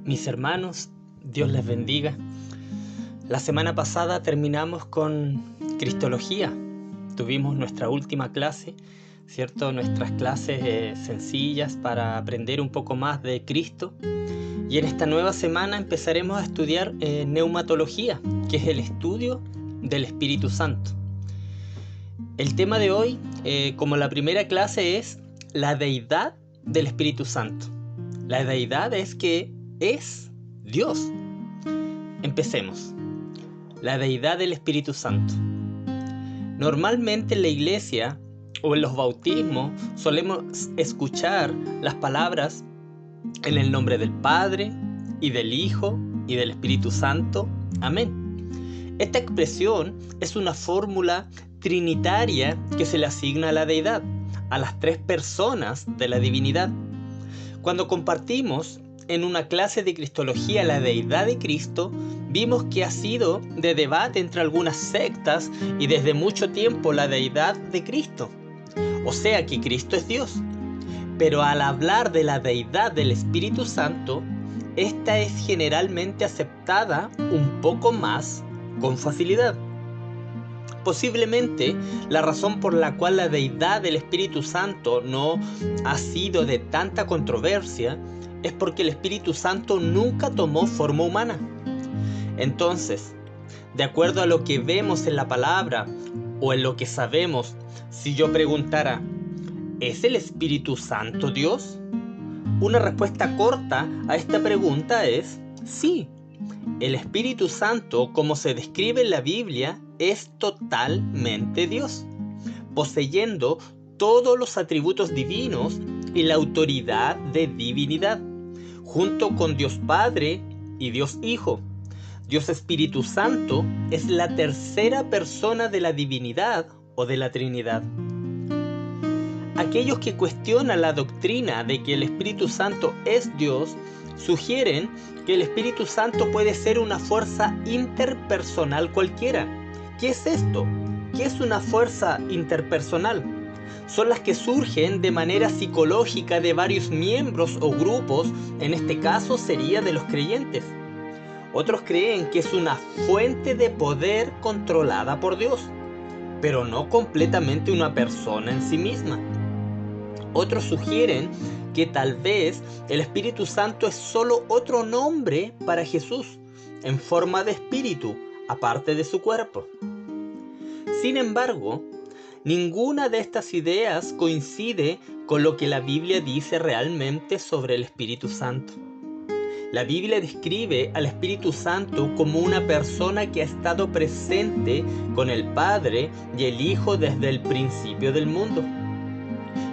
Mis hermanos, Dios les bendiga. La semana pasada terminamos con Cristología. Tuvimos nuestra última clase, ¿cierto? Nuestras clases sencillas para aprender un poco más de Cristo. Y en esta nueva semana empezaremos a estudiar Neumatología, que es el estudio del Espíritu Santo. El tema de hoy, como la primera clase, es la deidad del Espíritu Santo. La deidad es que es Dios. Empecemos. La deidad del Espíritu Santo. Normalmente en la iglesia o en los bautismos solemos escuchar las palabras en el nombre del Padre y del Hijo y del Espíritu Santo. Amén. Esta expresión es una fórmula trinitaria que se le asigna a la deidad, a las tres personas de la divinidad. Cuando compartimos en una clase de Cristología la deidad de Cristo, vimos que ha sido de debate entre algunas sectas y desde mucho tiempo la deidad de Cristo. O sea que Cristo es Dios. Pero al hablar de la deidad del Espíritu Santo, esta es generalmente aceptada un poco más con facilidad. Posiblemente la razón por la cual la deidad del Espíritu Santo no ha sido de tanta controversia es porque el Espíritu Santo nunca tomó forma humana. Entonces, de acuerdo a lo que vemos en la palabra o en lo que sabemos, si yo preguntara, ¿es el Espíritu Santo Dios? Una respuesta corta a esta pregunta es sí. El Espíritu Santo, como se describe en la Biblia, es totalmente Dios, poseyendo todos los atributos divinos y la autoridad de divinidad, junto con Dios Padre y Dios Hijo. Dios Espíritu Santo es la tercera persona de la divinidad o de la Trinidad. Aquellos que cuestionan la doctrina de que el Espíritu Santo es Dios, sugieren que el Espíritu Santo puede ser una fuerza interpersonal cualquiera. ¿Qué es esto? ¿Qué es una fuerza interpersonal? Son las que surgen de manera psicológica de varios miembros o grupos, en este caso sería de los creyentes. Otros creen que es una fuente de poder controlada por Dios, pero no completamente una persona en sí misma. Otros sugieren que tal vez el Espíritu Santo es solo otro nombre para Jesús, en forma de espíritu, aparte de su cuerpo. Sin embargo, ninguna de estas ideas coincide con lo que la Biblia dice realmente sobre el Espíritu Santo. La Biblia describe al Espíritu Santo como una persona que ha estado presente con el Padre y el Hijo desde el principio del mundo.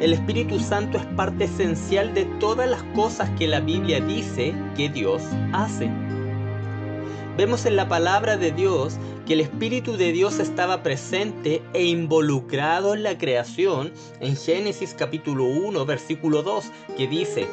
El Espíritu Santo es parte esencial de todas las cosas que la Biblia dice que Dios hace. Vemos en la palabra de Dios que el Espíritu de Dios estaba presente e involucrado en la creación en Génesis capítulo 1, versículo 2, que dice: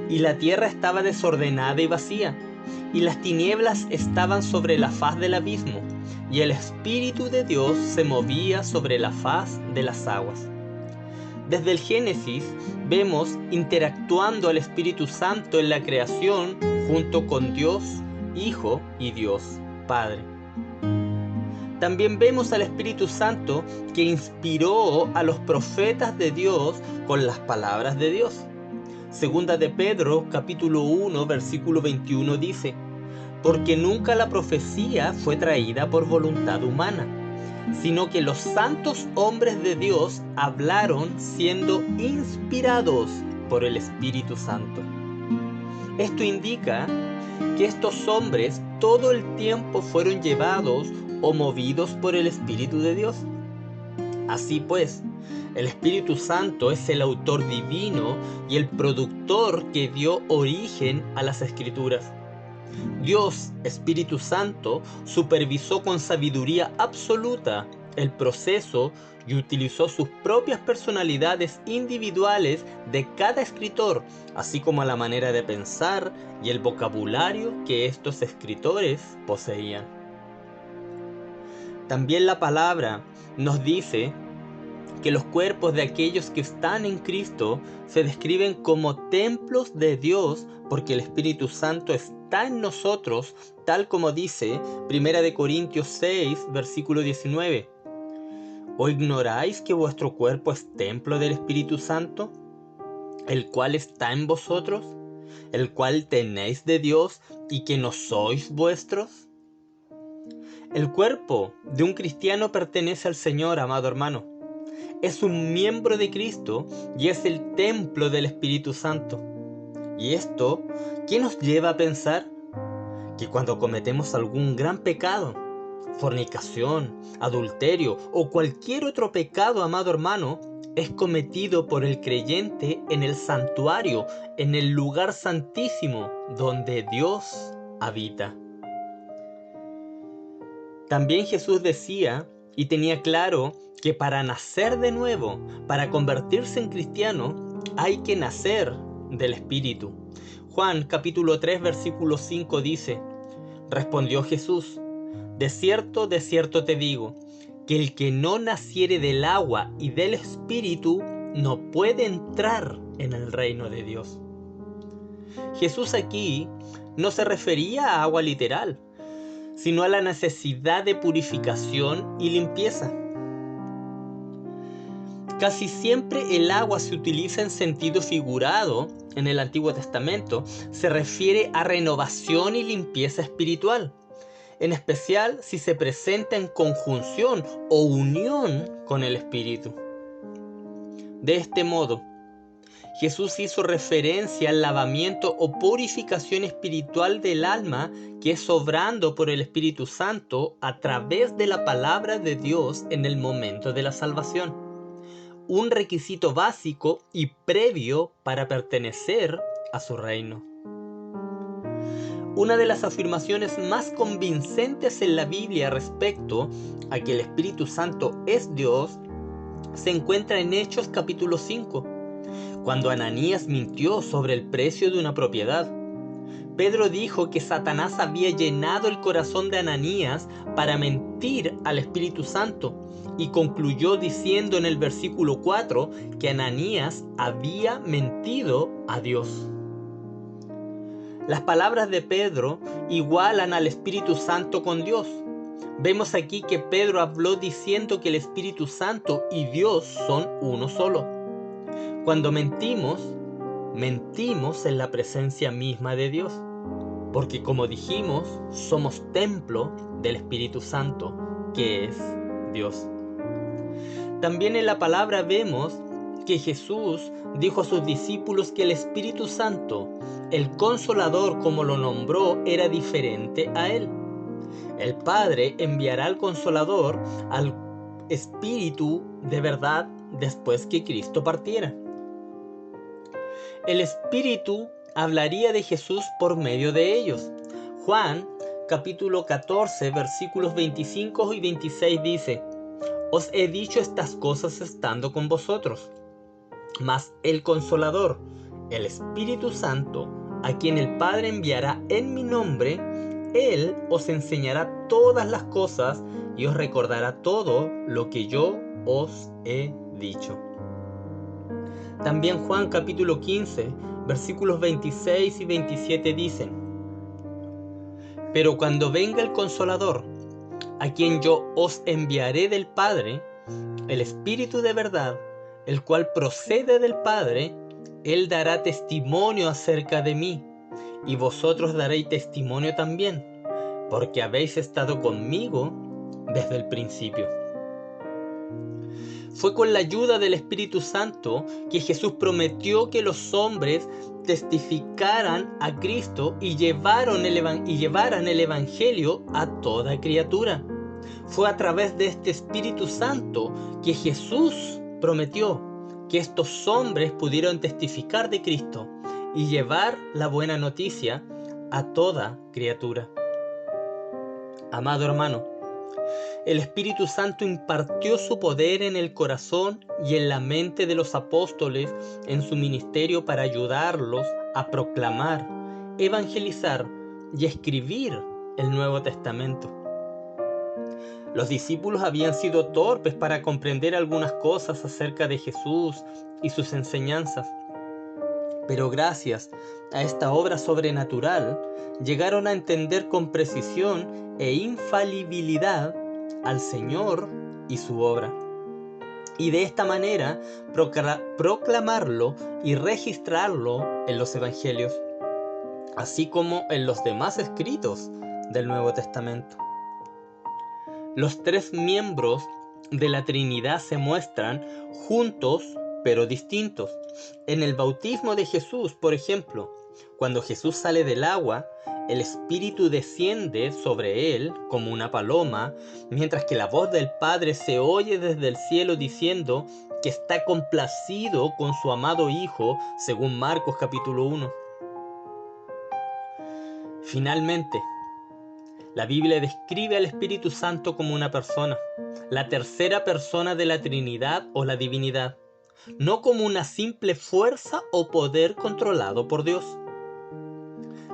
«Y la tierra estaba desordenada y vacía, y las tinieblas estaban sobre la faz del abismo, y el Espíritu de Dios se movía sobre la faz de las aguas». Desde el Génesis vemos interactuando al Espíritu Santo en la creación junto con Dios Hijo y Dios Padre. También vemos al Espíritu Santo que inspiró a los profetas de Dios con las palabras de Dios. Segunda de Pedro, capítulo 1, versículo 21 dice: «Porque nunca la profecía fue traída por voluntad humana, sino que los santos hombres de Dios hablaron siendo inspirados por el Espíritu Santo». Esto indica que estos hombres todo el tiempo fueron llevados o movidos por el Espíritu de Dios. Así pues, el Espíritu Santo es el autor divino y el productor que dio origen a las Escrituras. Dios, Espíritu Santo, supervisó con sabiduría absoluta el proceso y utilizó sus propias personalidades individuales de cada escritor, así como la manera de pensar y el vocabulario que estos escritores poseían. También la palabra nos dice que los cuerpos de aquellos que están en Cristo se describen como templos de Dios porque el Espíritu Santo está en nosotros, tal como dice 1 Corintios 6, versículo 19. ¿O ignoráis que vuestro cuerpo es templo del Espíritu Santo, el cual está en vosotros, el cual tenéis de Dios y que no sois vuestros? El cuerpo de un cristiano pertenece al Señor, amado hermano. Es un miembro de Cristo y es el templo del Espíritu Santo. ¿Y esto qué nos lleva a pensar? Que cuando cometemos algún gran pecado, fornicación, adulterio o cualquier otro pecado, amado hermano, es cometido por el creyente en el santuario, en el lugar santísimo donde Dios habita. También Jesús decía y tenía claro que para nacer de nuevo, para convertirse en cristiano, hay que nacer del Espíritu. Juan capítulo 3 versículo 5 dice: respondió Jesús: de cierto te digo, que el que no naciere del agua y del Espíritu no puede entrar en el reino de Dios. Jesús aquí no se refería a agua literal, sino a la necesidad de purificación y limpieza. Casi siempre el agua se utiliza en sentido figurado en el Antiguo Testamento. Se refiere a renovación y limpieza espiritual, en especial si se presenta en conjunción o unión con el Espíritu. De este modo, Jesús hizo referencia al lavamiento o purificación espiritual del alma que es obrando por el Espíritu Santo a través de la palabra de Dios en el momento de la salvación. Un requisito básico y previo para pertenecer a su reino. Una de las afirmaciones más convincentes en la Biblia respecto a que el Espíritu Santo es Dios se encuentra en Hechos capítulo 5, cuando Ananías mintió sobre el precio de una propiedad. Pedro dijo que Satanás había llenado el corazón de Ananías para mentir al Espíritu Santo y concluyó diciendo en el versículo 4 que Ananías había mentido a Dios. Las palabras de Pedro igualan al Espíritu Santo con Dios. Vemos aquí que Pedro habló diciendo que el Espíritu Santo y Dios son uno solo. Cuando mentimos en la presencia misma de Dios, porque como dijimos, somos templo del Espíritu Santo, que es Dios. También en la palabra vemos que Jesús dijo a sus discípulos que el Espíritu Santo, el Consolador como lo nombró, era diferente a Él. El Padre enviará al Consolador, al Espíritu de verdad, después que Cristo partiera. El Espíritu hablaría de Jesús por medio de ellos. Juan capítulo 14 versículos 25 y 26 dice: os he dicho estas cosas estando con vosotros, mas el Consolador, el Espíritu Santo, a quien el Padre enviará en mi nombre, Él os enseñará todas las cosas y os recordará todo lo que yo os he dicho. También Juan capítulo 15, versículos 26 y 27 dicen: pero cuando venga el Consolador, a quien yo os enviaré del Padre, el Espíritu de verdad, el cual procede del Padre, Él dará testimonio acerca de mí, y vosotros daréis testimonio también, porque habéis estado conmigo desde el principio. Fue con la ayuda del Espíritu Santo que Jesús prometió que los hombres testificaran a Cristo y llevaran el Evangelio a toda criatura. Fue a través de este Espíritu Santo que Jesús prometió que estos hombres pudieron testificar de Cristo y llevar la buena noticia a toda criatura. Amado hermano, el Espíritu Santo impartió su poder en el corazón y en la mente de los apóstoles en su ministerio para ayudarlos a proclamar, evangelizar y escribir el Nuevo Testamento. Los discípulos habían sido torpes para comprender algunas cosas acerca de Jesús y sus enseñanzas. Pero gracias a esta obra sobrenatural, llegaron a entender con precisión e infalibilidad al Señor y su obra. Y de esta manera proclamarlo y registrarlo en los evangelios, así como en los demás escritos del Nuevo Testamento. Los tres miembros de la Trinidad se muestran juntos pero distintos. En el bautismo de Jesús, por ejemplo, cuando Jesús sale del agua, el Espíritu desciende sobre él como una paloma, mientras que la voz del Padre se oye desde el cielo diciendo que está complacido con su amado Hijo, según Marcos capítulo 1. Finalmente, la Biblia describe al Espíritu Santo como una persona, la tercera persona de la Trinidad o la divinidad, no como una simple fuerza o poder controlado por Dios.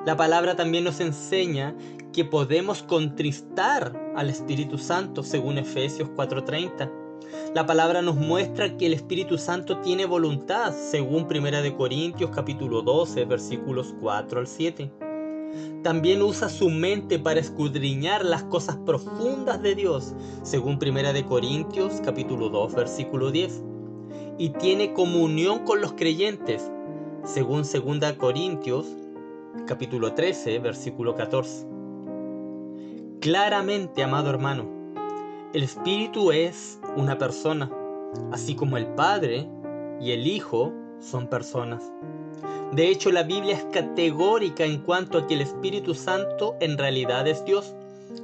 La palabra también nos enseña que podemos contristar al Espíritu Santo, según Efesios 4:30. La palabra nos muestra que el Espíritu Santo tiene voluntad, según 1 Corintios capítulo 12, versículos 4 al 7. También usa su mente para escudriñar las cosas profundas de Dios, según 1 Corintios capítulo 2, versículo 10. Y tiene comunión con los creyentes, según 2 Corintios capítulo 13, versículo 14. Claramente, amado hermano, el Espíritu es una persona, así como el Padre y el Hijo son personas. De hecho, la Biblia es categórica en cuanto a que el Espíritu Santo en realidad es Dios,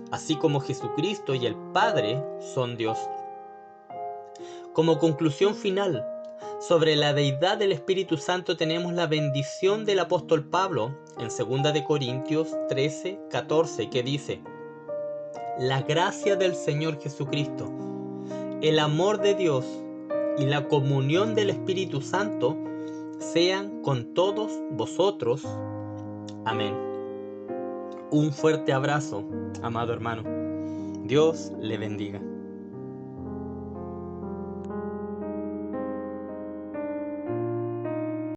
así como Jesucristo y el Padre son Dios. Como conclusión final, sobre la deidad del Espíritu Santo tenemos la bendición del apóstol Pablo en 2 Corintios 13, 14, que dice: la gracia del Señor Jesucristo, el amor de Dios y la comunión del Espíritu Santo sean con todos vosotros. Amén. Un fuerte abrazo, amado hermano. Dios le bendiga.